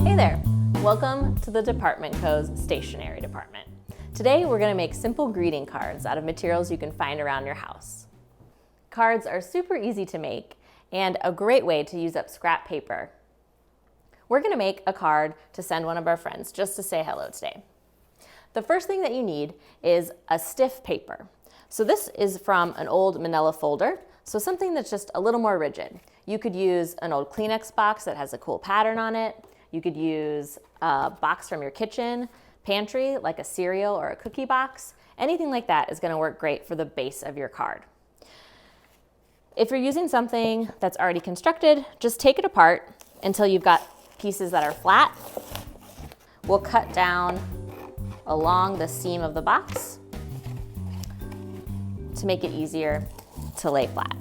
Hey there! Welcome to the Department Co's Stationery department. Today we're going to make simple greeting cards out of materials you can find around your house. Cards are super easy to make and a great way to use up scrap paper. We're going to make a card to send one of our friends just to say hello today. The first thing that you need is a stiff paper. So this is from an old manila folder, so something that's just a little more rigid. You could use an old Kleenex box that has a cool pattern on it. You could use a box from your kitchen, pantry, like a cereal or a cookie box. Anything like that is going to work great for the base of your card. If you're using something that's already constructed, just take it apart until you've got pieces that are flat. We'll cut down along the seam of the box to make it easier to lay flat.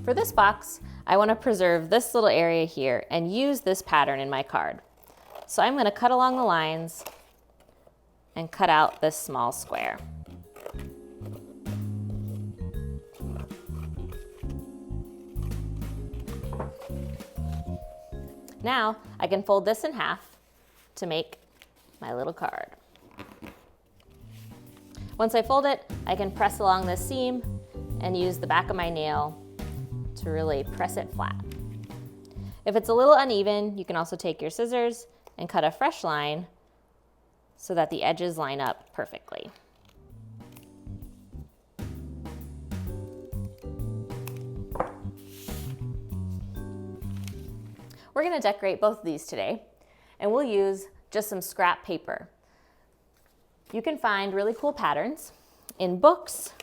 For this box, I want to preserve this little area here and use this pattern in my card. So I'm going to cut along the lines and cut out this small square. Now I can fold this in half to make my little card. Once I fold it, I can press along this seam and use the back of my nail to really press it flat. If it's a little uneven, you can also take your scissors and cut a fresh line so that the edges line up perfectly. We're going to decorate both of these today, and we'll use just some scrap paper. You can find really cool patterns in books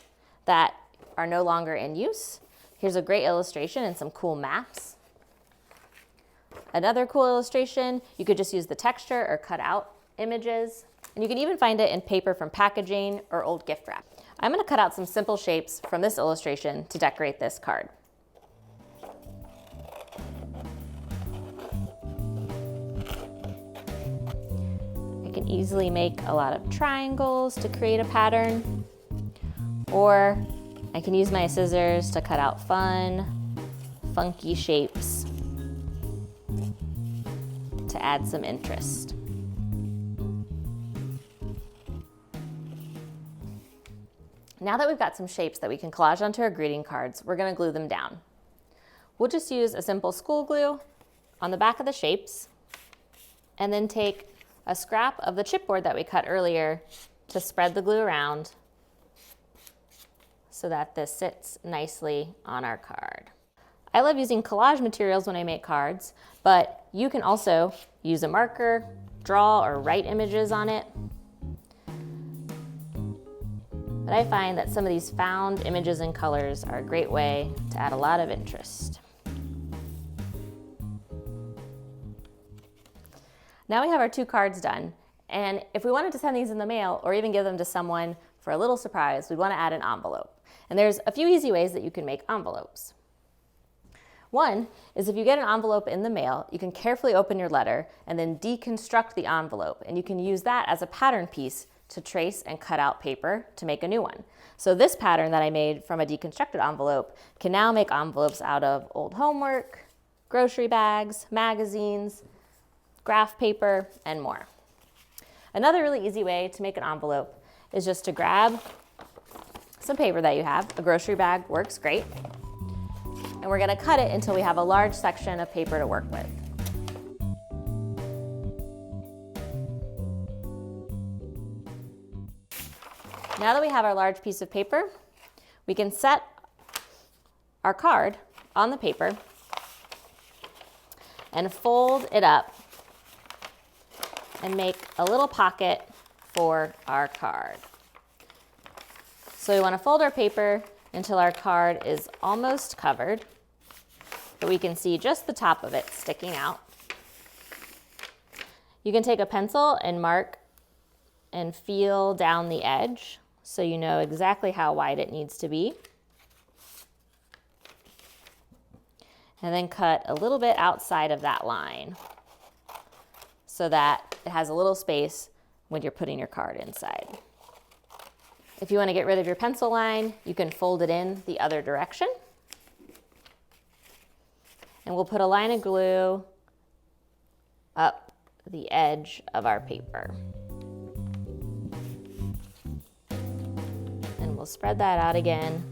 that are no longer in use. Here's a great illustration and some cool maps. Another cool illustration, you could just use the texture or cut out images. And you can even find it in paper from packaging or old gift wrap. I'm going to cut out some simple shapes from this illustration to decorate this card. I can easily make a lot of triangles to create a pattern, or I can use my scissors to cut out fun, funky shapes to add some interest. Now that we've got some shapes that we can collage onto our greeting cards, we're going to glue them down. We'll just use a simple school glue on the back of the shapes and then take a scrap of the chipboard that we cut earlier to spread the glue around so that this sits nicely on our card. I love using collage materials when I make cards, but you can also use a marker, draw or write images on it. But I find that some of these found images and colors are a great way to add a lot of interest. Now we have our two cards done, and if we wanted to send these in the mail or even give them to someone for a little surprise, we'd want to add an envelope. And there's a few easy ways that you can make envelopes. One is if you get an envelope in the mail, you can carefully open your letter and then deconstruct the envelope, and you can use that as a pattern piece to trace and cut out paper to make a new one. So this pattern that I made from a deconstructed envelope can now make envelopes out of old homework, grocery bags, magazines, graph paper, and more. Another really easy way to make an envelope is just to grab some paper that you have. A grocery bag works great. And we're going to cut it until we have a large section of paper to work with. Now that we have our large piece of paper, we can set our card on the paper and fold it up and make a little pocket for our card. So we want to fold our paper until our card is almost covered, but we can see just the top of it sticking out. You can take a pencil and mark and feel down the edge so you know exactly how wide it needs to be. And then cut a little bit outside of that line so that it has a little space when you're putting your card inside. If you want to get rid of your pencil line, you can fold it in the other direction. And we'll put a line of glue up the edge of our paper. And we'll spread that out again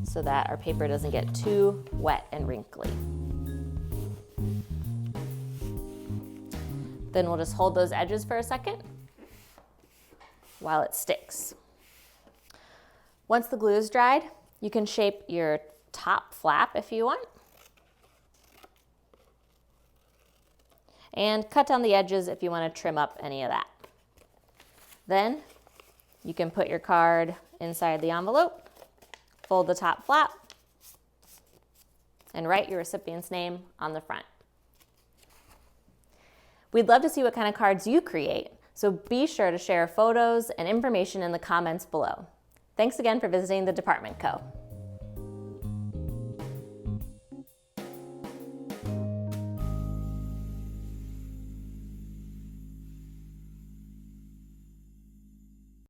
so that our paper doesn't get too wet and wrinkly. Then we'll just hold those edges for a second while it sticks. Once the glue is dried, you can shape your top flap if you want. And cut down the edges if you want to trim up any of that. Then you can put your card inside the envelope, fold the top flap, and write your recipient's name on the front. We'd love to see what kind of cards you create, so be sure to share photos and information in the comments below. Thanks again for visiting the Department Co.